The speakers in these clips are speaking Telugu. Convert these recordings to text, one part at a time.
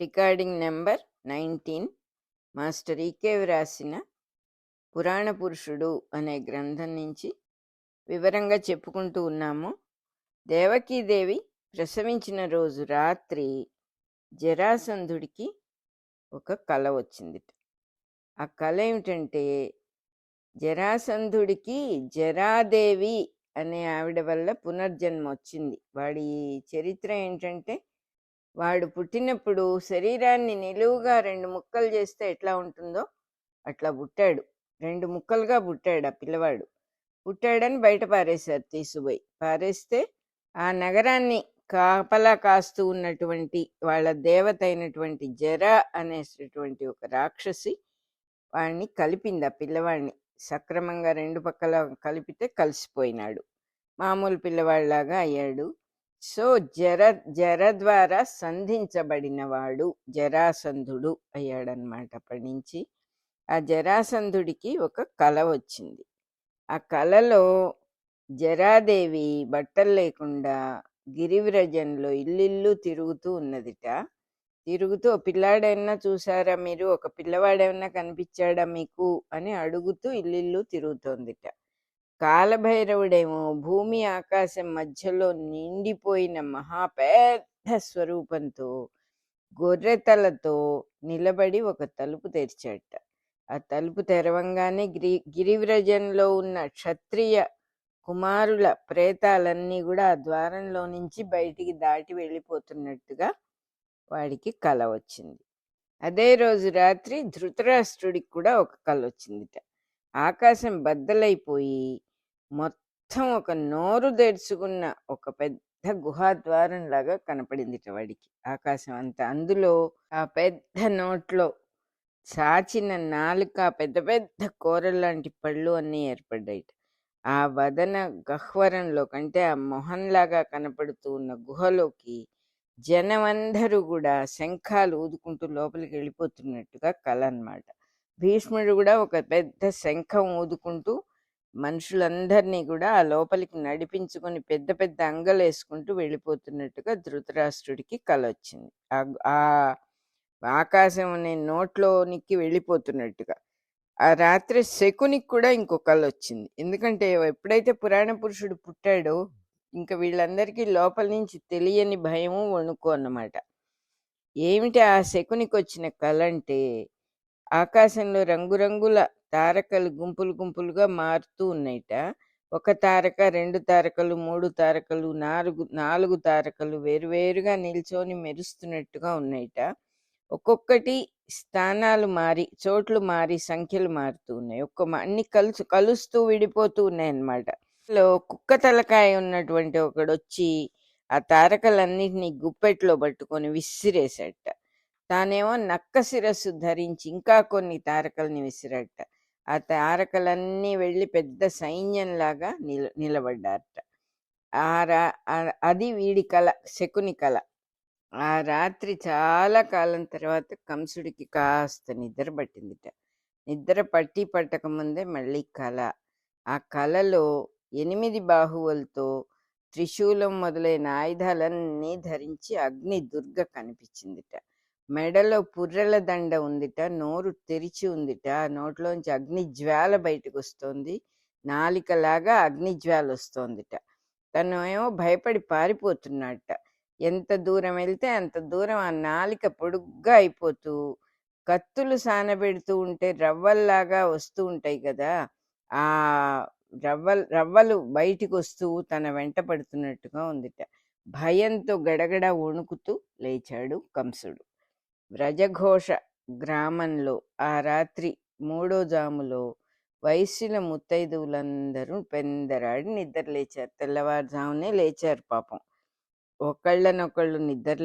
రికార్డింగ్ నెంబర్ 19 మాస్టర్ ఈకే వ్రాసిన పురాణ పురుషుడు అనే గ్రంథం నుంచి వివరంగా చెప్పుకుంటూ ఉన్నాము. దేవకీదేవి ప్రసవించిన రోజు రాత్రి జరాసంధుడికి ఒక కల వచ్చిందిట. ఆ కల ఏమిటంటే, జరాసంధుడికి జరాదేవి అనే ఆవిడ వల్ల పునర్జన్మ వచ్చింది. వాడి చరిత్ర ఏంటంటే, వాడు పుట్టినప్పుడు శరీరాన్ని నిలువుగా 2 ముక్కలు చేస్తే ఎట్లా ఉంటుందో అట్లా పుట్టాడు. 2 ముక్కలుగా పుట్టాడు ఆ పిల్లవాడు. పుట్టాడని బయట పారేశారు, తీసుకుపోయి పారేస్తే ఆ నగరాన్ని కాపలా కాస్తూ ఉన్నటువంటి వాళ్ళ దేవత అయినటువంటి జర అనేటటువంటి ఒక రాక్షసి వాడిని కలిపింది. ఆ పిల్లవాడిని సక్రమంగా 2 పక్కల కలిపితే కలిసిపోయినాడు, మామూలు పిల్లవాడిలాగా అయ్యాడు. సో జర ద్వారా సంధించబడినవాడు జరాసంధుడు అయ్యాడనమాట. అప్పటి నుంచి ఆ జరాసంధుడికి ఒక కల వచ్చింది. ఆ కలలో జరాదేవి బట్టలు లేకుండా గిరివ్రజంలో ఇల్లు తిరుగుతూ ఉన్నదిట. తిరుగుతూ, "ఓ పిల్లాడేమన్నా చూసారా మీరు? ఒక పిల్లవాడేమన్నా కనిపించాడా మీకు?" అని అడుగుతూ ఇల్లు తిరుగుతోందిట. కాలభైరవుడేమో భూమి ఆకాశం మధ్యలో నిండిపోయిన మహాపెద్ద స్వరూపంతో గొర్రెతలతో నిలబడి ఒక తలుపు తెరిచాట. ఆ తలుపు తెరవంగానే గిరివ్రజంలో ఉన్న క్షత్రియ కుమారుల ప్రేతాలన్నీ కూడా ఆ ద్వారంలో నుంచి బయటికి దాటి వెళ్ళిపోతున్నట్టుగా వాడికి కల వచ్చింది. అదే రోజు రాత్రి ధృతరాష్ట్రుడికి కూడా ఒక కల వచ్చిందిట. ఆకాశం బద్దలైపోయి మొత్తం ఒక నోరు తెరుచుకున్న ఒక పెద్ద గుహాద్వారం లాగా కనపడిందిట వాడికి ఆకాశం అంతా. అందులో ఆ పెద్ద నోట్లో చాచిన నాలుక, పెద్ద పెద్ద కూరల్లాంటి పళ్ళు అన్నీ ఏర్పడ్డాయిట. ఆ వదన గహ్వరంలో కంటే ఆ మొహంలాగా కనపడుతూ ఉన్న గుహలోకి జనమందరూ కూడా శంఖాలు ఊదుకుంటూ లోపలికి వెళ్ళిపోతున్నట్టుగా కల అన్నమాట. భీష్ముడు కూడా ఒక పెద్ద శంఖం ఊదుకుంటూ మనుషులందరినీ కూడా ఆ లోపలికి నడిపించుకొని పెద్ద పెద్ద అంగలు వేసుకుంటూ వెళ్ళిపోతున్నట్టుగా ధృతరాష్ట్రుడికి కల వచ్చింది. ఆ ఆకాశం అనే నోట్లోనికి వెళ్ళిపోతున్నట్టుగా. ఆ రాత్రి శకునికి కూడా ఇంకో కల వచ్చింది. ఎందుకంటే ఎప్పుడైతే పురాణ పురుషుడు పుట్టాడో ఇంకా వీళ్ళందరికీ లోపల నుంచి తెలియని భయము వణుకు అన్నమాట. ఏమిటి ఆ శకునికి వచ్చిన కల అంటే, ఆకాశంలో రంగురంగుల తారకలు గుంపులు గుంపులుగా మారుతూ ఉన్నాయిట. 1 తారక, 2 తారకలు, 3 తారకలు, 4 తారకలు వేరువేరుగా నిల్చొని మెరుస్తున్నట్టుగా ఉన్నాయిట. ఒక్కొక్కటి స్థానాలు మారి, చోట్లు మారి, సంఖ్యలు మారుతూ ఉన్నాయి. అన్ని కలుస్తూ విడిపోతూ ఉన్నాయన్నమాట. కుక్క తలకాయ ఉన్నటువంటి ఒకడొచ్చి ఆ తారకలన్నిటినీ గుప్పెట్లో పట్టుకొని విసిరేశాట. తానేమో నక్క శిరస్సు ధరించి ఇంకా కొన్ని తారకల్ని విసిరాట. ఆ తారకలన్నీ వెళ్ళి పెద్ద సైన్యంలాగా నిలబడ్డారట. అది వీడి కళ, శకుని కళ. ఆ రాత్రి చాలా కాలం తర్వాత కంసుడికి కాస్త నిద్ర పట్టిందిట. నిద్ర పట్టక ముందే మళ్ళీ కళ. ఆ కళలో 8 బాహువులతో త్రిశూలం మొదలైన ఆయుధాలన్నీ ధరించి అగ్ని దుర్గ కనిపించిందిట. మెడలో పుర్రెల దండ ఉందిట, నోరు తెరిచి ఉందిట, నోట్లోంచి అగ్ని జ్వాల బయటకు వస్తోంది, నాలికలాగా అగ్ని జ్వాల వస్తోందిట. తను ఏమో భయపడి పారిపోతున్నట్ట. ఎంత దూరం వెళ్తే అంత దూరం ఆ నాలిక పొడుగ్గా అయిపోతూ, కత్తులు సానబెడుతూ ఉంటే రవ్వల్లాగా వస్తూ ఉంటాయి కదా, ఆ రవ్వలు బయటికి వస్తూ తన వెంట పడుతున్నట్టుగా ఉందిట. భయంతో గడగడ వణుకుతూ లేచాడు కంసుడు. వ్రజఘోష గ్రామంలో ఆ రాత్రి 3వ జాములో వైశ్యుల ముత్తైదువులందరూ పెందరాడి నిద్ర లేచారు. తెల్లవారుజామునే లేచారు పాపం. ఒకళ్ళనొకళ్ళు నిద్ర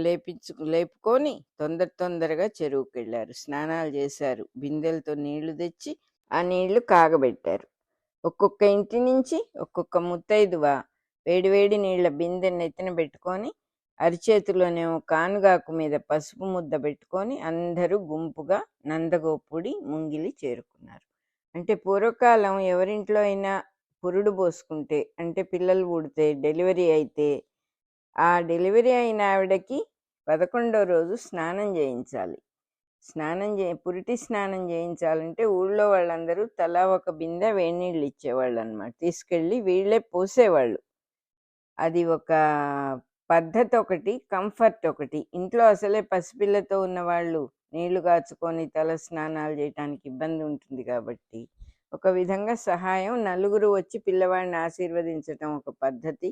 లేపుకొని తొందరగా చెరువుకి వెళ్ళారు. స్నానాలు చేశారు. బిందెలతో నీళ్లు తెచ్చి ఆ నీళ్లు కాగబెట్టారు. ఒక్కొక్క ఇంటి నుంచి ఒక్కొక్క ముత్తైదువ వేడివేడి నీళ్ల బిందె నెత్తిన పెట్టుకొని, అరిచేతిలోనేమో కానుగాకు మీద పసుపు ముద్ద పెట్టుకొని అందరూ గుంపుగా నందగోపుడి ముంగిలి చేరుకున్నారు. అంటే పూర్వకాలం ఎవరింట్లో అయినా పురుడు పోసుకుంటే, అంటే పిల్లలు పుడితే, డెలివరీ అయితే, ఆ డెలివరీ అయిన ఆవిడకి 11వ రోజు స్నానం చేయించాలి. పురిటి స్నానం చేయించాలంటే ఊళ్ళో వాళ్ళందరూ తలా ఒక బిందె వేడినీళ్ళు ఇచ్చేవాళ్ళు అనమాట. తీసుకెళ్ళి వీళ్ళే పోసేవాళ్ళు. అది ఒక పద్ధతి ఒకటి, కంఫర్ట్ ఒకటి. ఇంట్లో అసలే పసిపిల్లతో ఉన్నవాళ్ళు నీళ్లు కాచుకొని తల స్నానాలు చేయటానికి ఇబ్బంది ఉంటుంది కాబట్టి ఒక విధంగా సహాయం, నలుగురు వచ్చి పిల్లవాడిని ఆశీర్వదించటం ఒక పద్ధతి.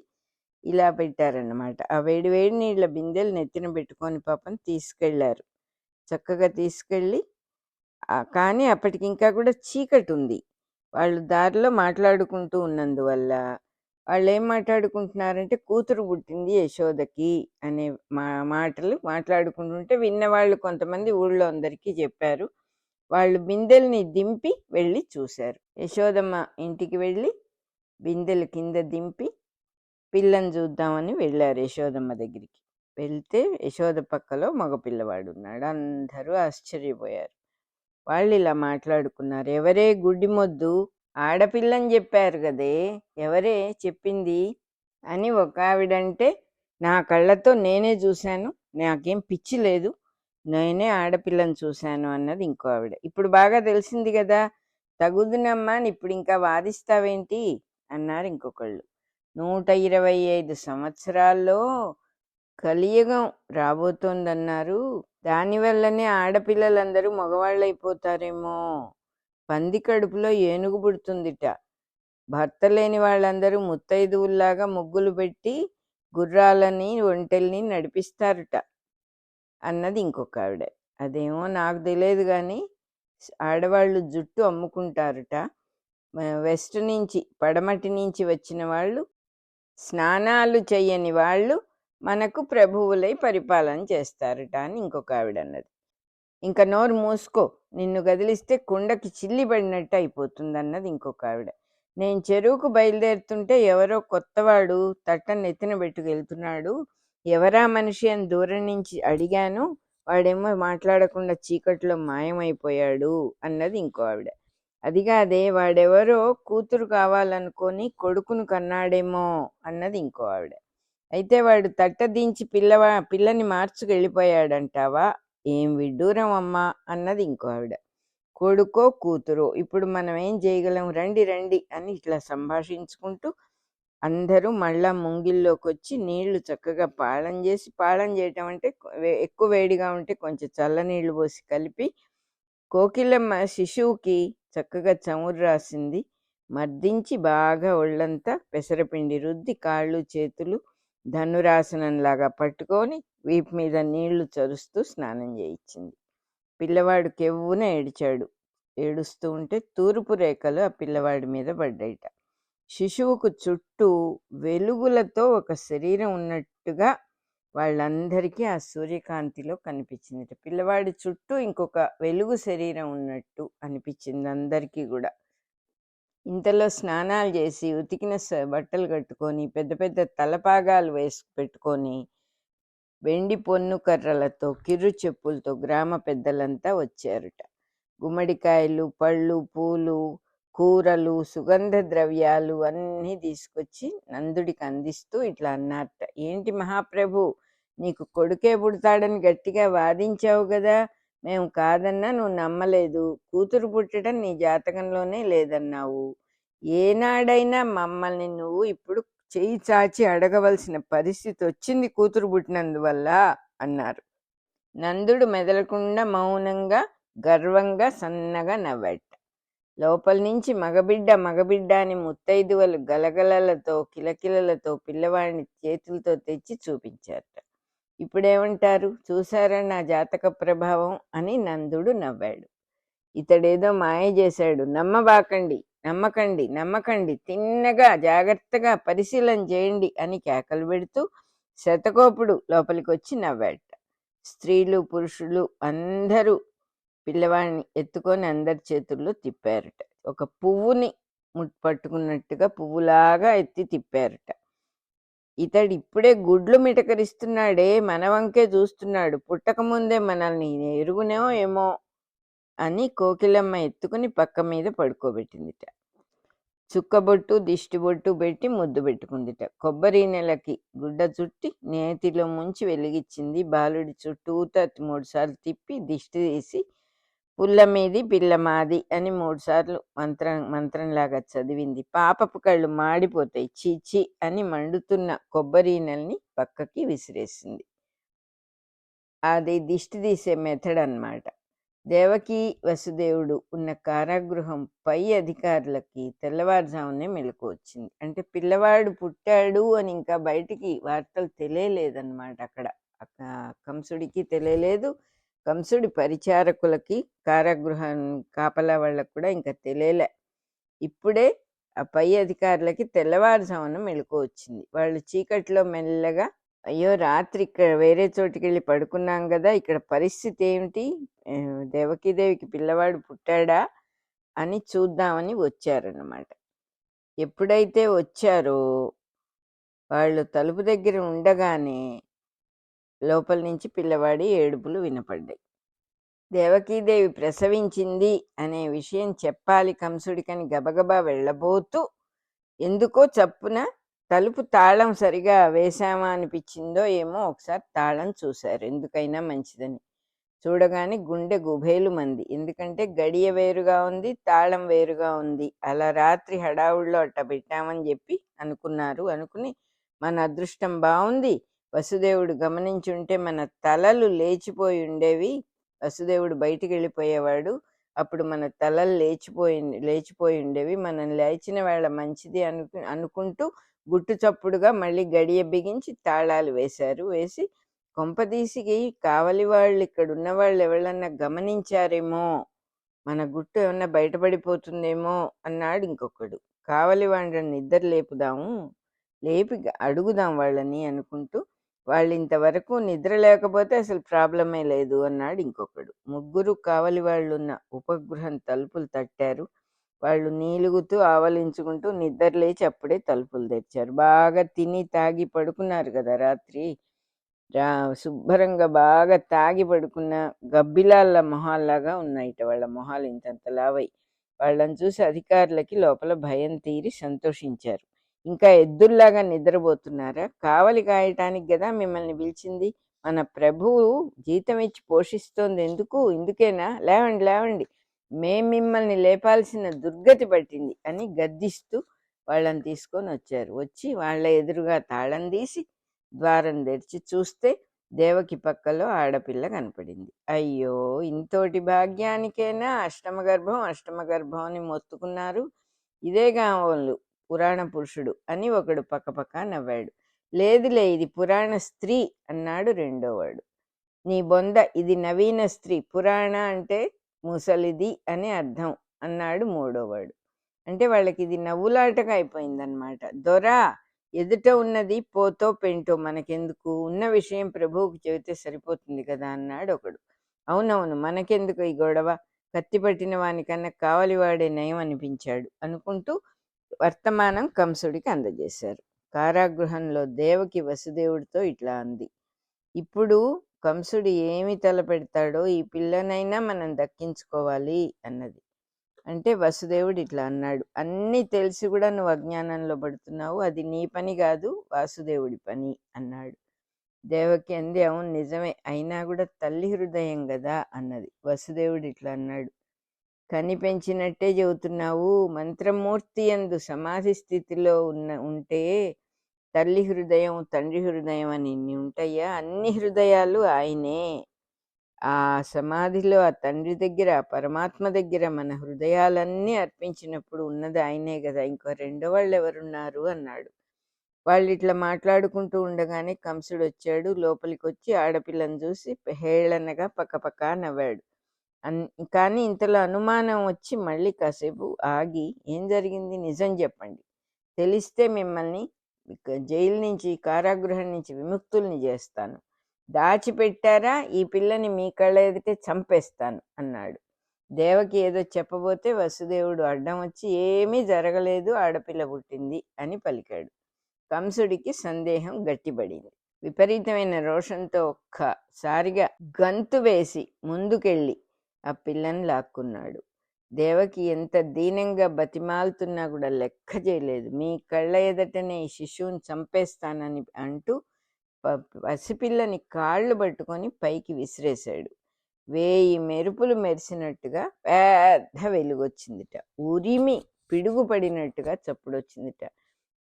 ఇలా పెట్టారన్నమాట. ఆ వేడి వేడి నీళ్ళ బిందెలు నెత్తిన పెట్టుకొని పాపం తీసుకెళ్లారు. చక్కగా తీసుకెళ్ళి కానీ అప్పటికి ఇంకా కూడా చీకటి ఉంది. వాళ్ళు దారిలో మాట్లాడుకుంటూ ఉన్నందువల్ల వాళ్ళు ఏం మాట్లాడుకుంటున్నారంటే కూతురు పుట్టింది యశోదకి అనే మాటలు మాట్లాడుకుంటుంటే విన్నవాళ్ళు కొంతమంది ఊళ్ళో అందరికీ చెప్పారు. వాళ్ళు బిందెల్ని దింపి వెళ్ళి చూశారు. యశోదమ్మ ఇంటికి వెళ్ళి బిందెలు కింద దింపి పిల్లని చూద్దామని వెళ్ళారు యశోదమ్మ దగ్గరికి. వెళ్తే యశోద పక్కలో మగపిల్లవాడు ఉన్నాడు. అందరూ ఆశ్చర్యపోయారు. వాళ్ళు ఇలా మాట్లాడుకున్నారు, ఎవరే గుడ్డి మొద్దు, ఆడపిల్లని చెప్పారు కదే, ఎవరే చెప్పింది అని ఒక ఆవిడంటే, నా కళ్ళతో నేనే చూశాను, నాకేం పిచ్చి లేదు, నేనే ఆడపిల్లని చూశాను అన్నది ఇంకో ఆవిడ. ఇప్పుడు బాగా తెలిసింది కదా, తగుదునమ్మా అని ఇప్పుడు ఇంకా వాదిస్తావేంటి అన్నారు ఇంకొకళ్ళు. 125 సంవత్సరాల్లో కలియుగం రాబోతోందన్నారు, దానివల్లనే ఆడపిల్లలందరూ మగవాళ్ళైపోతారేమో, పంది కడుపులో ఏనుగు పుడుతుందిట, భర్త లేని వాళ్ళందరూ ముత్తైదువుల్లాగా ముగ్గులు పెట్టి గుర్రాలని ఒంటెల్ని నడిపిస్తారట అన్నది ఇంకొక ఆవిడ. అదేమో నాకు తెలియదు కానీ ఆడవాళ్ళు జుట్టు అమ్ముకుంటారట, వెస్ట్ నుంచి పడమటి నుంచి వచ్చిన వాళ్ళు, స్నానాలు చెయ్యని వాళ్ళు మనకు ప్రభువులై పరిపాలన చేస్తారట అని ఇంకొక ఆవిడ అన్నది. ఇంకా నోరు మూసుకో, నిన్ను కదిలిస్తే కుండకి చిల్లి పడినట్టు అయిపోతుంది అన్నది ఇంకొక ఆవిడ. నేను చెరువుకు బయలుదేరుతుంటే ఎవరో కొత్తవాడు తట్టను ఎత్తిన పెట్టుకెళ్తున్నాడు, ఎవరా మనిషి అని దూరం నుంచి అడిగాను, వాడేమో మాట్లాడకుండా చీకట్లో మాయమైపోయాడు అన్నది ఇంకో ఆవిడ. అదిగాదే వాడెవరో కూతురు కావాలనుకొని కొడుకును కన్నాడేమో అన్నది ఇంకో ఆవిడ. అయితే వాడు తట్ట దించి పిల్లని మార్చుకెళ్ళిపోయాడంటావా, ఏం విడ్డూరం అమ్మా అన్నది ఇంకో ఆవిడ. కొడుకో కూతురో, ఇప్పుడు మనం ఏం చేయగలం, రండి రండి అని ఇట్లా సంభాషించుకుంటూ అందరూ మళ్ళా ముంగిల్లోకి వచ్చి నీళ్లు చక్కగా పాళం చేయటం అంటే ఎక్కువ వేడిగా ఉంటే కొంచెం చల్లనీళ్ళు పోసి కలిపి కోకిలమ్మ శిశువుకి చక్కగా చమురు రాసింది, మర్దించి బాగా ఒళ్ళంతా పెసరపిండి రుద్ది కాళ్ళు చేతులు ధనురాసనంలాగా పట్టుకొని వీపు మీద నీళ్లు చరుస్తూ స్నానం చేయించింది. పిల్లవాడు కెవ్వున ఏడుస్తూ ఉంటే తూర్పు రేఖలు ఆ పిల్లవాడి మీద పడ్డాయిట. శిశువుకు చుట్టూ వెలుగులతో ఒక శరీరం ఉన్నట్టుగా వాళ్ళందరికీ ఆ సూర్యకాంతిలో కనిపించింది. పిల్లవాడి చుట్టూ ఇంకొక వెలుగు శరీరం ఉన్నట్టు అనిపించింది అందరికీ కూడా. ఇంతలో స్నానాలు చేసి ఉతికిన బట్టలు కట్టుకొని పెద్ద పెద్ద తలపాగాలు వేసి పెట్టుకొని వెండి పొన్ను కర్రలతో కిర్రు చెప్పులతో గ్రామ పెద్దలంతా వచ్చారుట. గుమ్మడికాయలు, పళ్ళు, పూలు, కూరలు, సుగంధ ద్రవ్యాలు అన్నీ తీసుకొచ్చి నందుడికి అందిస్తూ ఇట్లా అన్నారట, ఏంటి మహాప్రభు, నీకు కొడుకే పుడతాడని గట్టిగా వాదించావు కదా, మేము కాదన్నా నువ్వు నమ్మలేదు, కూతురు పుట్టడం నీ జాతకంలోనే లేదన్నావు, ఏనాడైనా మమ్మల్ని నువ్వు ఇప్పుడు చెయ్యి చాచి అడగవలసిన పరిస్థితి వచ్చింది కూతురు పుట్టినందువల్ల అన్నారు. నందుడు మెదలకుండా మౌనంగా గర్వంగా సన్నగా నవ్వాట. లోపల నుంచి మగబిడ్డ అని ముత్తైదువలు గలగలలతో కిలకిలలతో పిల్లవాడిని చేతులతో తెచ్చి చూపించారట. ఇప్పుడేమంటారు, చూసారా నా జాతక ప్రభావం అని నందుడు నవ్వాడు. ఇతడేదో మాయ చేశాడు, నమ్మకండి, తిన్నగా జాగ్రత్తగా పరిశీలన చేయండి అని కేకలు పెడుతూ శతకోపుడు లోపలికి వచ్చి నవ్వాట. స్త్రీలు పురుషులు అందరూ పిల్లవాడిని ఎత్తుకొని అందరి చేతుల్లో తిప్పారట. ఒక పువ్వుని పట్టుకున్నట్టుగా పువ్వులాగా ఎత్తి తిప్పారట. ఇతడు ఇప్పుడే గుడ్లు మిటకరిస్తున్నాడే, మన వంకే చూస్తున్నాడు, పుట్టకముందే మనల్ని ఎరుగునేమో ఏమో అని కోకిలమ్మ ఎత్తుకుని పక్క మీద పడుకోబెట్టిందిట. చుక్కబొట్టు దిష్టి బొట్టు పెట్టి ముద్దు పెట్టుకుందిట. కొబ్బరి నెలకి గుడ్డ చుట్టి నేతిలో ముంచి వెలిగించింది. బాలుడి చుట్టూత 3 సార్లు తిప్పి దిష్టి తీసి పుల్ల మీది పిల్ల మాది అని 3 సార్లు మంత్రంలాగా చదివింది. పాపపు కళ్ళు మాడిపోతాయి, చీచి అని మండుతున్న కొబ్బరి నెలని పక్కకి విసిరేసింది. అది దిష్టి తీసే మెథడ్ అన్నమాట. దేవకి వసుదేవుడు ఉన్న కారాగృహం పై అధికారులకి తెల్లవారుజామునే మెలకు వచ్చింది. అంటే పిల్లవాడు పుట్టాడు అని ఇంకా బయటికి వార్తలు తెలియలేదన్నమాట. అక్కడ కంసుడికి తెలియలేదు, కంసుడి పరిచారకులకి, కారాగృహం కాపలా వాళ్ళకు కూడా ఇంకా తెలియలే. ఇప్పుడే ఆ పై అధికారులకి తెల్లవారుజామున మెలకు వచ్చింది. వాళ్ళు చీకట్లో మెల్లగా, అయ్యో రాత్రి ఇక్కడ వేరే చోటికి వెళ్ళి పడుకున్నాం కదా, ఇక్కడ పరిస్థితి ఏమిటి, దేవకీదేవికి పిల్లవాడు పుట్టాడా అని చూద్దామని వచ్చారన్నమాట. ఎప్పుడైతే వచ్చారో వాళ్ళు తలుపు దగ్గర ఉండగానే లోపల నుంచి పిల్లవాడి ఏడుపులు వినపడ్డాయి. దేవకీదేవి ప్రసవించింది అనే విషయం చెప్పాలి కంసుడికని గబగబా వెళ్ళబోతూ ఎందుకో చప్పున తలుపు తాళం సరిగా వేశామా అనిపించిందో ఏమో ఒకసారి తాళం చూశారు, ఎందుకైనా మంచిదని. చూడగానే గుండె గుబేలు మంది. ఎందుకంటే గడియ వేరుగా ఉంది, తాళం వేరుగా ఉంది. అలా రాత్రి హడావుల్లో అట్ట పెట్టామని చెప్పి అనుకున్నారు. అనుకుని మన అదృష్టం బాగుంది, వసుదేవుడు గమనించుంటే మన తలలు లేచిపోయి ఉండేవి, వసుదేవుడు బయటికి వెళ్ళిపోయేవాడు, అప్పుడు మన తలలు లేచిపోయి ఉండేవి, మనం లేచిన వేళ మంచిది అనుకుంటూ గుట్టు చప్పుడుగా మళ్ళీ గడియ బిగించి తాళాలు వేశారు. వేసి కొంపదీసి కావలి వాళ్ళు ఇక్కడ ఉన్న వాళ్ళు ఎవరన్నా గమనించారేమో, మన గుట్టు ఏమన్నా బయటపడిపోతుందేమో అన్నాడు ఇంకొకడు. కావలి వాళ్ళని నిద్ర లేపుదాము, లేపి అడుగుదాం వాళ్ళని అనుకుంటూ, వాళ్ళు ఇంతవరకు నిద్ర లేకపోతే అసలు ప్రాబ్లమే లేదు అన్నాడు ఇంకొకడు. ముగ్గురు కావలి వాళ్ళు ఉన్న ఉపగృహం తలుపులు తట్టారు. వాళ్ళు నీలుగుతూ ఆవలించుకుంటూ నిద్ర లేచి అప్పుడే తలుపులు తెరిచారు. బాగా తిని తాగి పడుకున్నారు కదా రాత్రి, శుభ్రంగా బాగా తాగి పడుకున్న గబ్బిలాళ్ళ మొహాల్లాగా ఉన్నాయిట వాళ్ళ మొహాలు, ఇంతంత లావై. వాళ్ళని చూసి అధికారులకి లోపల భయం తీరి సంతోషించారు. ఇంకా ఎద్దుల్లాగా నిద్రపోతున్నారా, కావలి కాయటానికి కదా మిమ్మల్ని పిలిచింది, మన ప్రభువు జీతం ఇచ్చి పోషిస్తోంది ఇందుకేనా, లేవండి లేవండి, మేం మిమ్మల్ని లేపాల్సిన దుర్గతి పట్టింది అని గద్దిస్తూ వాళ్ళని తీసుకొని వచ్చారు. వచ్చి వాళ్ళ ఎదురుగా తాళం తీసి ద్వారం తెరిచి చూస్తే దేవకి పక్కలో ఆడపిల్ల కనపడింది. అయ్యో ఇంతోటి భాగ్యానికైనా అష్టమగర్భం అని మొత్తుకున్నారు, ఇదే కావాలి పురాణ పురుషుడు అని ఒకడు పక్కపక్క నవ్వాడు. లేదులే ఇది పురాణ స్త్రీ అన్నాడు రెండోవాడు. నీ బొంద, ఇది నవీన స్త్రీ, పురాణ అంటే ముసలిది అని అర్థం అన్నాడు మూడోవాడు. అంటే వాళ్ళకి ఇది నవ్వులాటగా అయిపోయిందనమాట. దొరా, ఎదుట ఉన్నది పోతో పెంటో మనకెందుకు, ఉన్న విషయం ప్రభువుకు చెబితే సరిపోతుంది కదా అన్నాడు ఒకడు. అవునవును, మనకెందుకు ఈ గొడవ, కత్తి పట్టిన వానికన్నా కావలివాడే నయం అనిపించాడు అనుకుంటూ వర్తమానం కంసుడికి అందజేశారు. కారాగృహంలో దేవకి వసుదేవుడితో ఇట్లా అంది, ఇప్పుడు కంసుడు ఏమి తలపెడతాడో ఈ పిల్లనైనా మనం దక్కించుకోవాలి అన్నది. అంటే వసుదేవుడు ఇట్లా అన్నాడు, అన్నీ తెలిసి కూడా నువ్వు అజ్ఞానంలో పడుతున్నావు, అది నీ పని కాదు వాసుదేవుడి పని అన్నాడు. దేవకి అంది, అవును నిజమే, అయినా కూడా తల్లి హృదయం కదా అన్నది. వసుదేవుడు ఇట్లా అన్నాడు, కని పెంచినట్టే చెబుతున్నావు, మంత్రమూర్తి యందు సమాధి స్థితిలో ఉంటే తల్లి హృదయం తండ్రి హృదయం అని ఇన్ని ఉంటాయా, అన్ని హృదయాలు ఆయనే. ఆ సమాధిలో ఆ తండ్రి దగ్గర, ఆ పరమాత్మ దగ్గర మన హృదయాలన్నీ అర్పించినప్పుడు ఉన్నది ఆయనే కదా, ఇంకో రెండో వాళ్ళు ఎవరున్నారు అన్నాడు. వాళ్ళు ఇట్లా మాట్లాడుకుంటూ ఉండగానే కంసుడు వచ్చాడు. లోపలికి వచ్చి ఆడపిల్లని చూసి హేళనగా పక్కపక్క నవ్వాడు. కానీ ఇంతలో అనుమానం వచ్చి మళ్ళీ కాసేపు ఆగి, ఏం జరిగింది నిజం చెప్పండి, తెలిస్తే మిమ్మల్ని జైలు నుంచి, కారాగృహం నుంచి విముక్తుల్ని చేస్తాను, దాచిపెట్టారా ఈ పిల్లని మీ కళ్ళ ఎదుటే చంపేస్తాను అన్నాడు. దేవకి ఏదో చెప్పబోతే వసుదేవుడు అడ్డం వచ్చి, ఏమీ జరగలేదు, ఆడపిల్ల పుట్టింది అని పలికాడు. కంసుడికి సందేహం గట్టిపడింది. విపరీతమైన రోషంతో ఒక్కసారిగా గంతు వేసి ముందుకెళ్ళి ఆ పిల్లని లాక్కున్నాడు. దేవకి ఎంత దీనంగా బతిమాలుతున్నా కూడా లెక్క చేయలేదు. మీ కళ్ళ ఎదుటనే ఈ శిశువుని చంపేస్తానని అంటూ పసిపిల్లని కాళ్ళు పట్టుకొని పైకి విసిరేశాడు. 1000 మెరుపులు మెరిసినట్టుగా పెద్ద వెలుగొచ్చిందిట. ఉరిమి పిడుగు పడినట్టుగా చప్పుడొచ్చిందిట.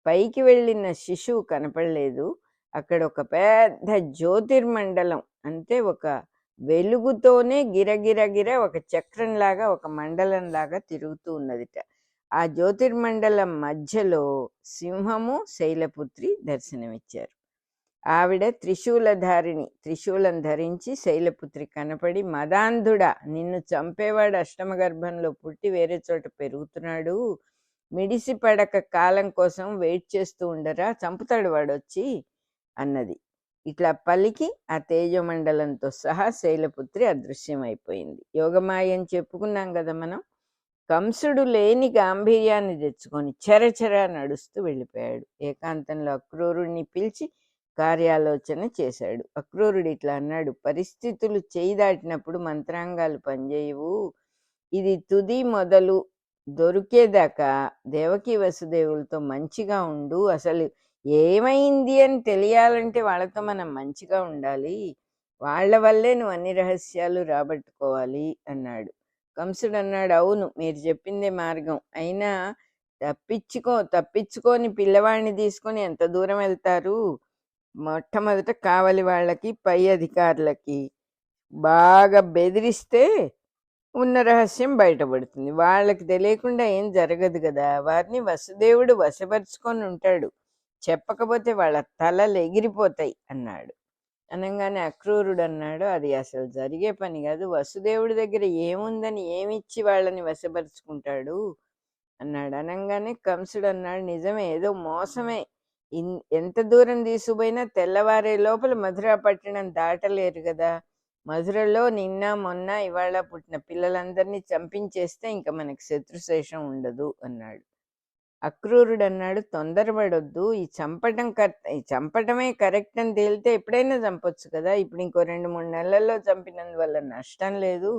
పైకి వెళ్ళిన శిశువు కనపడలేదు. అక్కడ ఒక పెద్ద జ్యోతిర్మండలం, అంటే ఒక వెలుగుతోనే గిరగిరగిర ఒక చక్రంలాగా, ఒక మండలంలాగా తిరుగుతూ ఉన్నదిట. ఆ జ్యోతిర్మండలం మధ్యలో సింహము శైలపుత్రి దర్శనమిచ్చారు. ఆవిడ త్రిశూలధారిణి, త్రిశూలం ధరించి శైలపుత్రి కనపడి, మదాంధుడా, నిన్ను చంపేవాడు అష్టమ గర్భంలో పుట్టి వేరే చోట పెరుగుతున్నాడు, మిడిసి పడక కాలం కోసం వెయిట్ చేస్తూ ఉండరా, చంపుతాడు వాడొచ్చి అన్నది. ఇట్లా పలికి ఆ తేజమండలంతో సహా శైలపుత్రి అదృశ్యమైపోయింది. యోగమాయ అని చెప్పుకున్నాం కదా మనం. కంసుడు లేని గాంభీర్యాన్ని తెచ్చుకొని చెరచెర నడుస్తూ వెళ్ళిపోయాడు. ఏకాంతంలో అక్రూరుణ్ణి పిలిచి కార్యాలోచన చేశాడు. అక్రూరుడు ఇట్లా అన్నాడు, పరిస్థితులు చేయి దాటినప్పుడు మంత్రాంగాలు పనిచేయవు. ఇది తుది మొదలు దొరికేదాకా దేవకీ వసుదేవులతో మంచిగా ఉండు. అసలు ఏమైంది అని తెలియాలంటే వాళ్ళతో మనం మంచిగా ఉండాలి. వాళ్ళ వల్లే నువ్వు అన్ని రహస్యాలు రాబట్టుకోవాలి అన్నాడు. కంసుడు అన్నాడు, అవును, మీరు చెప్పిందే మార్గం. అయినా తప్పించుకొని పిల్లవాడిని తీసుకొని ఎంత దూరం వెళ్తారు? మొట్టమొదట కావలి వాళ్ళకి, పై అధికారులకి బాగా బెదిరిస్తే ఉన్న రహస్యం బయటపడుతుంది. వాళ్ళకి తెలియకుండా ఏం జరగదు కదా. వారిని వసుదేవుడు వశపరుచుకొని ఉంటాడు. చెప్పకపోతే వాళ్ళ తలలు ఎగిరిపోతాయి అన్నాడు. అనగానే అక్రూరుడు అన్నాడు, అది అసలు జరిగే పని కాదు. వసుదేవుడి దగ్గర ఏముందని ఏమిచ్చి వాళ్ళని వశపరుచుకుంటాడు అన్నాడు. అనగానే కంసుడు అన్నాడు, నిజమే, ఏదో మోసమే. ఎంత దూరం తీసుకుపోయినా తెల్లవారే లోపల మధురా పట్టణం దాటలేరు కదా. మధురలో నిన్న మొన్న ఇవాళ పుట్టిన పిల్లలందరినీ చంపించేస్తే ఇంకా మనకి శత్రుశేషం ఉండదు అన్నాడు. అక్రూరుడు అన్నాడు, తొందరపడొద్దు. ఈ చంపటమే కరెక్ట్ అని తేలితే ఎప్పుడైనా చంపొచ్చు కదా. ఇప్పుడు ఇంకో 2-3 నెలల్లో చంపినందువల్ల నష్టం లేదు.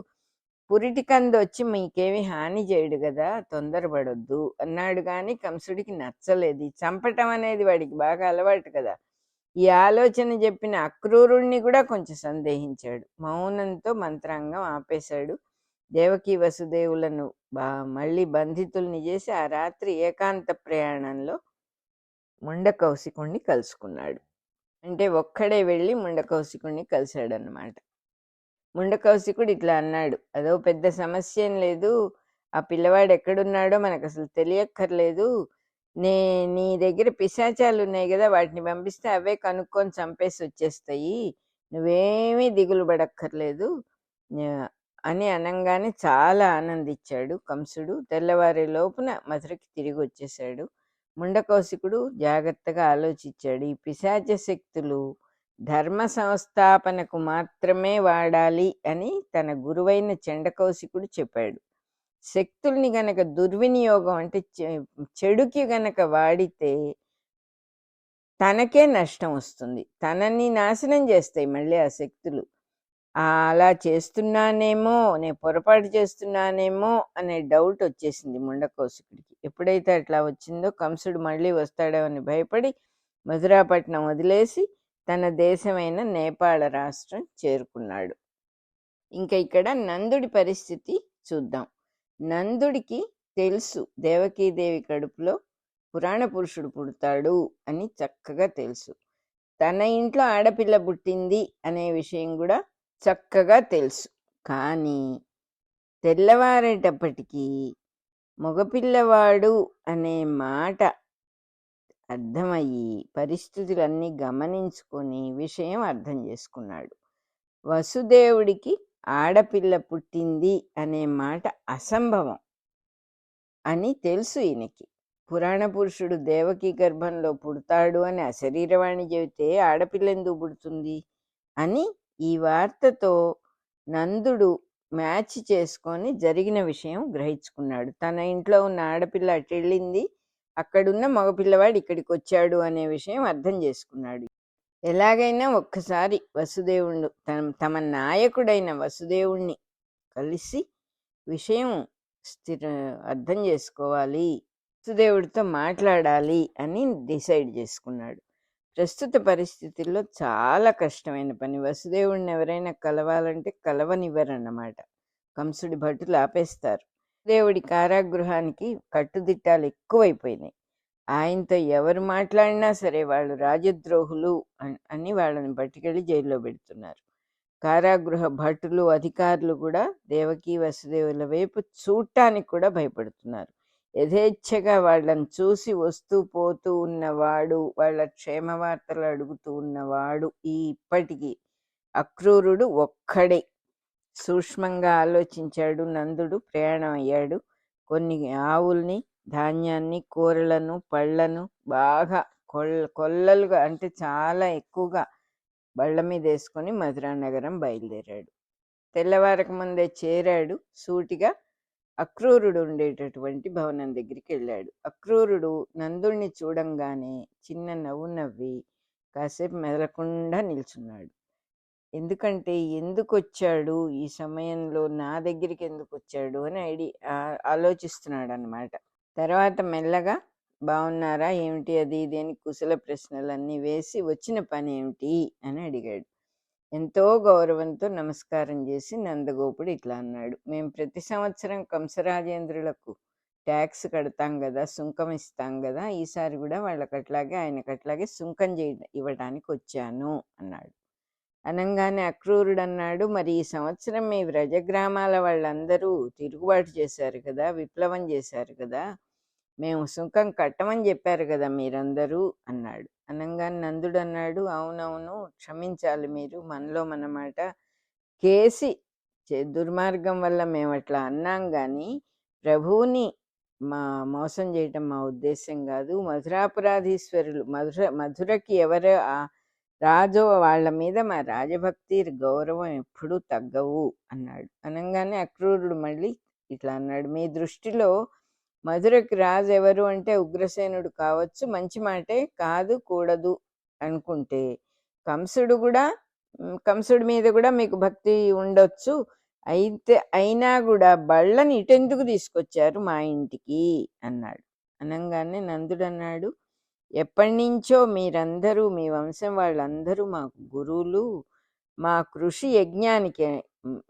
పురిటి కంది వచ్చి మీకేమి హాని చేయడు కదా, తొందరపడొద్దు అన్నాడు. కానీ కంసుడికి నచ్చలేదు. చంపటం అనేది వాడికి బాగా అలవాటు కదా. ఈ ఆలోచన చెప్పిన అక్రూరుణ్ణి కూడా కొంచెం సందేహించాడు. మౌనంతో మంత్రాంగం ఆపేశాడు. దేవకీ వసుదేవులను మళ్ళీ బంధితుల్ని చేసి ఆ రాత్రి ఏకాంత ప్రయాణంలో ముండకౌశికుణ్ణి కలుసుకున్నాడు. అంటే ఒక్కడే వెళ్ళి ముండకౌశికుణ్ణి కలిశాడన్నమాట. ముండకౌశికుడు ఇట్లా అన్నాడు, అదో పెద్ద సమస్య ఏం లేదు. ఆ పిల్లవాడు ఎక్కడున్నాడో మనకు అసలు తెలియక్కర్లేదు. నీ దగ్గర పిశాచాలు ఉన్నాయి కదా, వాటిని పంపిస్తే అవే కనుక్కొని చంపేసి వచ్చేస్తాయి. నువ్వేమీ దిగులు పడక్కర్లేదు అని అనగానే చాలా ఆనందించాడు కంసుడు. తెల్లవారే లోపున మధురకి తిరిగి వచ్చేశాడు. ముండకౌశికుడు జాగ్రత్తగా ఆలోచించాడు. ఈ పిశాచ శక్తులు ధర్మ సంస్థాపనకు మాత్రమే వాడాలి అని తన గురువైన చండకౌశికుడు చెప్పాడు. శక్తుల్ని గనక దుర్వినియోగం, అంటే చెడుకి గనక వాడితే తనకే నష్టం వస్తుంది, తనని నాశనం చేస్తాయి మళ్ళీ ఆ శక్తులు. అలా చేస్తున్నానేమో, నేను పొరపాటు చేస్తున్నానేమో అనే డౌట్ వచ్చేసింది ముండకౌశికుడికి. ఎప్పుడైతే అట్లా వచ్చిందో కంసుడు మళ్ళీ వస్తాడో అని భయపడి మధురాపట్నం వదిలేసి తన దేశమైన నేపాళ రాష్ట్రం చేరుకున్నాడు. ఇంకా ఇక్కడ నందుడి పరిస్థితి చూద్దాం. నందుడికి తెలుసు దేవకీదేవి కడుపులో పురాణ పురుషుడు పుడతాడు అని చక్కగా తెలుసు. తన ఇంట్లో ఆడపిల్ల పుట్టింది అనే విషయం కూడా చక్కగా తెలుసు. కానీ తెల్లవారేటప్పటికీ మగపిల్లవాడు అనే మాట అర్థమయ్యి పరిస్థితులన్నీ గమనించుకొని విషయం అర్థం చేసుకున్నాడు. వసుదేవుడికి ఆడపిల్ల పుట్టింది అనే మాట అసంభవం అని తెలుసు ఈయనకి. పురాణ పురుషుడు దేవకీ గర్భంలో పుడతాడు అని అశరీరవాణి చెబితే ఆడపిల్ల ఎందుకు పుడుతుంది అని ఈ వార్తతో నందుడు మ్యాచ్ చేసుకొని జరిగిన విషయం గ్రహించుకున్నాడు. తన ఇంట్లో ఉన్న ఆడపిల్ల అటు వెళ్ళింది, అక్కడున్న మగపిల్లవాడు ఇక్కడికి వచ్చాడు అనే విషయం అర్థం చేసుకున్నాడు. ఎలాగైనా ఒక్కసారి వసుదేవుడు తమ నాయకుడైన వసుదేవుణ్ణి కలిసి విషయం స్థిర అర్థం చేసుకోవాలి, వసుదేవుడితో మాట్లాడాలి అని డిసైడ్ చేసుకున్నాడు. ప్రస్తుత పరిస్థితుల్లో చాలా కష్టమైన పని. వసుదేవుడిని ఎవరైనా కలవాలంటే కలవనివ్వరన్నమాట. కంసుడి భటులు ఆపేస్తారు. దేవుడి కారాగృహానికి కట్టుదిట్టాలు ఎక్కువైపోయినాయి. ఆయనతో ఎవరు మాట్లాడినా సరే వాళ్ళు రాజద్రోహులు అని వాళ్ళని పట్టుకెళ్ళి జైల్లో పెడుతున్నారు. కారాగృహ భటులు, అధికారులు కూడా దేవకీ వసుదేవుల వైపు చూడటానికి కూడా భయపడుతున్నారు. యథేచ్ఛగా వాళ్ళని చూసి వస్తూ పోతూ ఉన్నవాడు, వాళ్ళ క్షేమ వార్తలు అడుగుతూ ఉన్నవాడు ఇప్పటికీ అక్రూరుడు ఒక్కడే. సూక్ష్మంగా ఆలోచించాడు నందుడు. ప్రయాణం అయ్యాడు. కొన్ని ఆవుల్ని, ధాన్యాన్ని, కూరలను, పళ్ళను బాగా కొల్లలుగా అంటే చాలా ఎక్కువగా బళ్ళ మీద వేసుకొని మధురా నగరం బయలుదేరాడు. తెల్లవారక ముందే చేరాడు. సూటిగా అక్రూరుడు ఉండేటటువంటి భవనం దగ్గరికి వెళ్ళాడు. అక్రూరుడు నందుణ్ణి చూడంగానే చిన్న నవ్వు నవ్వి కాసేపు మెదలకుండా నిల్చున్నాడు. ఎందుకంటే ఎందుకు వచ్చాడు ఈ సమయంలో, నా దగ్గరికి ఎందుకు వచ్చాడు అని ఆలోచిస్తున్నాడు అన్నమాట. తర్వాత మెల్లగా బాగున్నారా ఏమిటి అది ఇది అని కుశల ప్రశ్నలన్నీ వేసి వచ్చిన పని ఏమిటి అని అడిగాడు. ఎంతో గౌరవంతో నమస్కారం చేసి నందగోపుడు ఇట్లా అన్నాడు. మేము ప్రతి సంవత్సరం కంసరాజేంద్రులకు ట్యాక్స్ కడతాం కదా, సుంకం ఇస్తాం కదా, ఈసారి కూడా ఆయనకట్లాగే సుంకం ఇవ్వడానికి వచ్చాను అన్నాడు. అనంగానే అక్రూరుడు అన్నాడు, మరి ఈ సంవత్సరం మీ వ్రజగ్రామాల వాళ్ళందరూ తిరుగుబాటు చేశారు కదా, విప్లవం చేశారు కదా, మేము సుంకం కట్టమని చెప్పారు కదా మీరందరూ అన్నాడు. అనంగానే నందుడు అన్నాడు, అవునవును క్షమించాలి మీరు, మనలో మనమాట కేసి దుర్మార్గం వల్ల మేము అట్లా అన్నాం కానీ ప్రభువుని మోసం చేయటం మా ఉద్దేశం కాదు. మధురాపరాధీశ్వరులు మధురకి ఎవరు రాజో వాళ్ళ మీద మా రాజభక్తి గౌరవం ఎప్పుడూ తగ్గవు అన్నాడు. అనంగానే అక్రూరుడు మళ్ళీ ఇట్లా అన్నాడు, మీ దృష్టిలో మధురకి రాజు ఎవరు అంటే ఉగ్రసేనుడు కావచ్చు, మంచి మాటే, కాదు కూడదు అనుకుంటే కంసుడి మీద కూడా మీకు భక్తి ఉండొచ్చు, అయినా కూడా బళ్ళని ఇటెందుకు తీసుకొచ్చారు మా ఇంటికి అన్నాడు. అనంగానే నందుడు అన్నాడు, ఎప్పటి నుంచో మీరందరూ, మీ వంశం వాళ్ళందరూ మాకు గురువులు, మా కృషి యజ్ఞానికి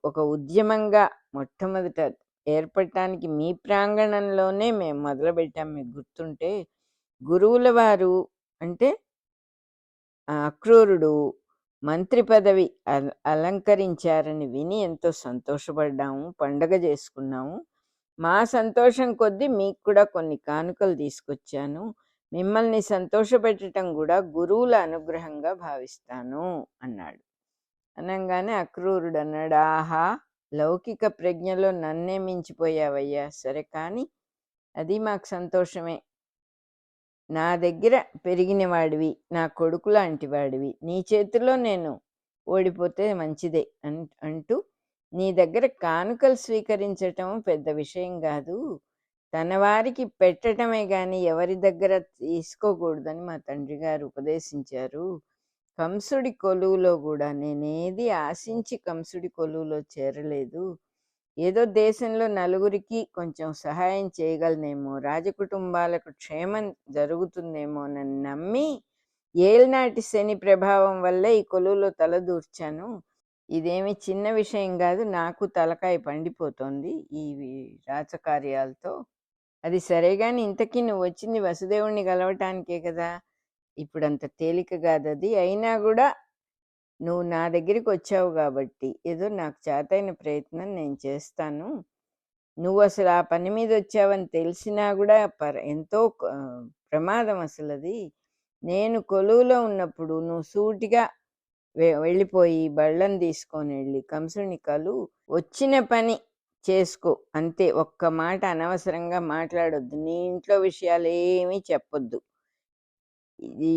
ఒక ఉద్యమంగా మొట్టమొదట ఏర్పడటానికి మీ ప్రాంగణంలోనే మేము మొదలుపెట్టాం. మీకు గుర్తుంటే గురువుల వారు అంటే అక్రూరుడు మంత్రి పదవి అలంకరించారని విని ఎంతో సంతోషపడ్డాము, పండగ చేసుకున్నాము. మా సంతోషం కొద్దీ మీకు కూడా కొన్ని కానుకలు తీసుకొచ్చాను, మిమ్మల్ని సంతోషపెట్టడం కూడా గురువుల అనుగ్రహంగా భావిస్తాను అన్నాడు. అనగానే అక్రూరుడు అన్నాడు, ఆహా లౌకిక ప్రజ్ఞలో నన్నే మించిపోయావయ్యా, సరే కానీ అది మాకు సంతోషమే. నా దగ్గర పెరిగిన వాడివి, నా కొడుకు లాంటి వాడివి, నీ చేతిలో నేను ఓడిపోతే మంచిదే అంటూ నీ దగ్గర కానుకలు స్వీకరించటం పెద్ద విషయం కాదు, తన వారికి పెట్టటమే కానీ ఎవరి దగ్గర తీసుకోకూడదని మా తండ్రి గారు ఉపదేశించారు. కంసుడి కొలువులో కూడా నేనేది ఆశించి కంసుడి కొలువులో చేరలేదు. ఏదో దేశంలో నలుగురికి కొంచెం సహాయం చేయగలనేమో, రాజకుటుంబాలకు క్షేమం జరుగుతుందేమోనని నమ్మి ఏళ్నాటి శని ప్రభావం వల్ల ఈ కొలువులో తలదూర్చాను. ఇదేమి చిన్న విషయం కాదు, నాకు తలకాయ పండిపోతోంది ఈ రాజకార్యాలతో. అది సరే గాని ఇంతకీ నువ్వు వచ్చింది వసుదేవుణ్ణి కలవటానికే కదా, ఇప్పుడంత తేలిక కాదది. అయినా కూడా నువ్వు నా దగ్గరికి వచ్చావు కాబట్టి ఏదో నాకు చేతైన ప్రయత్నం నేను చేస్తాను. నువ్వు అసలు ఆ పని మీద వచ్చావని తెలిసినా కూడా ఎంతో ప్రమాదం అసలు అది. నేను కొలువులో ఉన్నప్పుడు నువ్వు సూటిగా వెళ్ళిపోయి బళ్ళని తీసుకొని వెళ్ళి కంసుని వచ్చిన పని చేసుకో అంతే. ఒక్క మాట అనవసరంగా మాట్లాడొద్దు, నీ ఇంట్లో విషయాలు ఏమీ చెప్పొద్దు. ఈ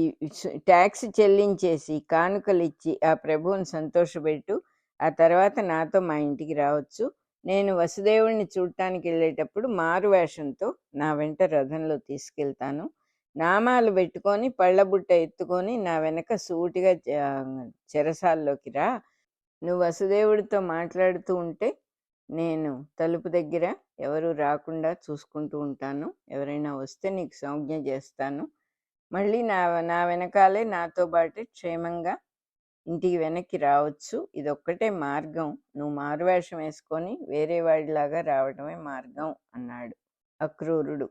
ట్యాక్స్ చెల్లించేసి కానుకలు ఇచ్చి ఆ ప్రభువుని సంతోషపెట్టు. ఆ తర్వాత నాతో మా ఇంటికి రావచ్చు. నేను వసుదేవుడిని చూడటానికి వెళ్ళేటప్పుడు మారు వేషంతో నా వెంట రథంలో తీసుకెళ్తాను. నామాలు పెట్టుకొని పళ్ళబుట్ట ఎత్తుకొని నా వెనక సూటిగా చెరసాల్లోకి రా. నువ్వు వసుదేవుడితో మాట్లాడుతూ ఉంటే నేను తలుపు దగ్గర ఎవరు రాకుండా చూసుకుంటూ ఉంటాను. ఎవరైనా వస్తే నీకు సంజ్ఞ చేస్తాను. మళ్ళీ నా నా వెనకాలే నాతో పాటే క్షేమంగా ఇంటికి వెనక్కి రావచ్చు. ఇదొక్కటే మార్గం. నువ్వు మారువేషం వేసుకొని వేరే వాడిలాగా రావడమే మార్గం అన్నాడు అక్రూరుడు.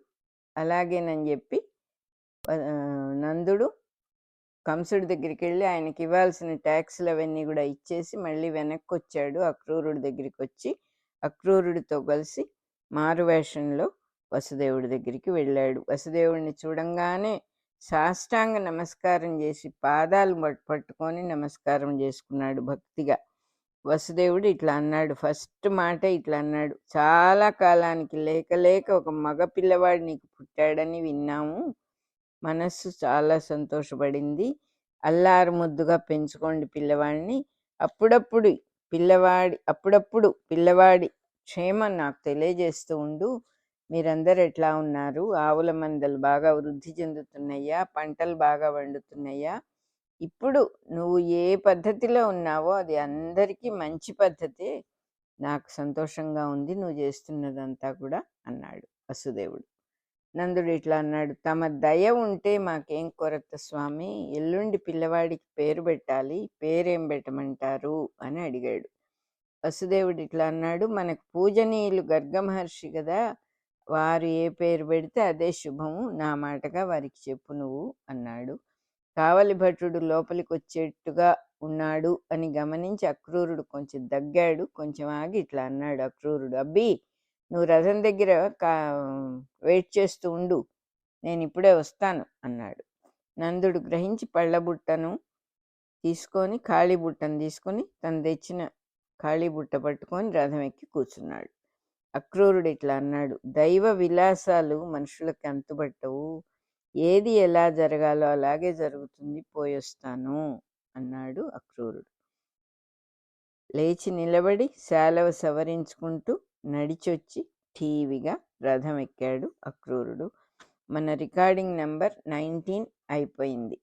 అలాగేనని చెప్పి నందుడు కంసుడి దగ్గరికి వెళ్ళి ఆయనకి ఇవ్వాల్సిన ట్యాక్సులు అవన్నీ కూడా ఇచ్చేసి మళ్ళీ వెనక్కి వచ్చాడు. అక్రూరుడి దగ్గరికి వచ్చి అక్రూరుడితో కలిసి మారువేషంలో వసుదేవుడి దగ్గరికి వెళ్ళాడు. వసుదేవుడిని చూడంగానే సాష్టాంగ నమస్కారం చేసి పాదాలు పట్టుకొని నమస్కారం చేసుకున్నాడు భక్తిగా. వసుదేవుడు ఇట్లా అన్నాడు, ఫస్ట్ మాట ఇట్లా అన్నాడు, చాలా కాలానికి లేక లేక ఒక మగ పిల్లవాడు నీకు పుట్టాడని విన్నాము. మనస్సు చాలా సంతోషపడింది. అల్లారు ముద్దుగా పెంచుకోండి పిల్లవాడిని. అప్పుడప్పుడు పిల్లవాడి క్షేమం నాకు తెలియజేస్తూ ఉండు. మీరందరూ ఎట్లా ఉన్నారు? ఆవుల మందలు బాగా వృద్ధి చెందుతున్నాయా? పంటలు బాగా వండుతున్నాయా? ఇప్పుడు నువ్వు ఏ పద్ధతిలో ఉన్నావో అది అందరికీ మంచి పద్ధతే. నాకు సంతోషంగా ఉంది నువ్వు చేస్తున్నదంతా కూడా అన్నాడు వసుదేవుడు. నందుడు ఇట్లా అన్నాడు, తమ దయ ఉంటే మాకేం కొరత స్వామి, ఎల్లుండి పిల్లవాడికి పేరు పెట్టాలి, పేరేం పెట్టమంటారు అని అడిగాడు. వసుదేవుడు ఇట్లా అన్నాడు, మనకు పూజనీయులు గర్గ మహర్షి కదా, వారు ఏ పేరు పెడితే అదే శుభము, నా మాటగా వారికి చెప్పు నువ్వు అన్నాడు. కావలి భటుడు లోపలికి వచ్చేట్టుగా ఉన్నాడు అని గమనించి అక్రూరుడు కొంచెం దగ్గాడు. కొంచెం ఆగి ఇట్లా అన్నాడు అక్రూరుడు, అబ్బి నువ్వు రథం దగ్గర వెయిట్ చేస్తూ ఉండు, నేను ఇప్పుడే వస్తాను అన్నాడు. నందుడు గ్రహించి పళ్ళబుట్టను తీసుకొని ఖాళీ బుట్టను తీసుకొని తను తెచ్చిన ఖాళీ బుట్ట పట్టుకొని రథం ఎక్కి కూర్చున్నాడు. అక్రూరుడు ఇట్లా అన్నాడు, దైవ విలాసాలు మనుషులకు అంతుబట్టవు, ఏది ఎలా జరగాలో అలాగే జరుగుతుంది, పోయొస్తాను అన్నాడు అక్రూరుడు. లేచి నిలబడి శాలవ సవరించుకుంటూ నడిచొచ్చి ఠీవిగా రథం ఎక్కాడు అక్రూరుడు. మన రికార్డింగ్ నెంబర్ 19 అయిపోయింది.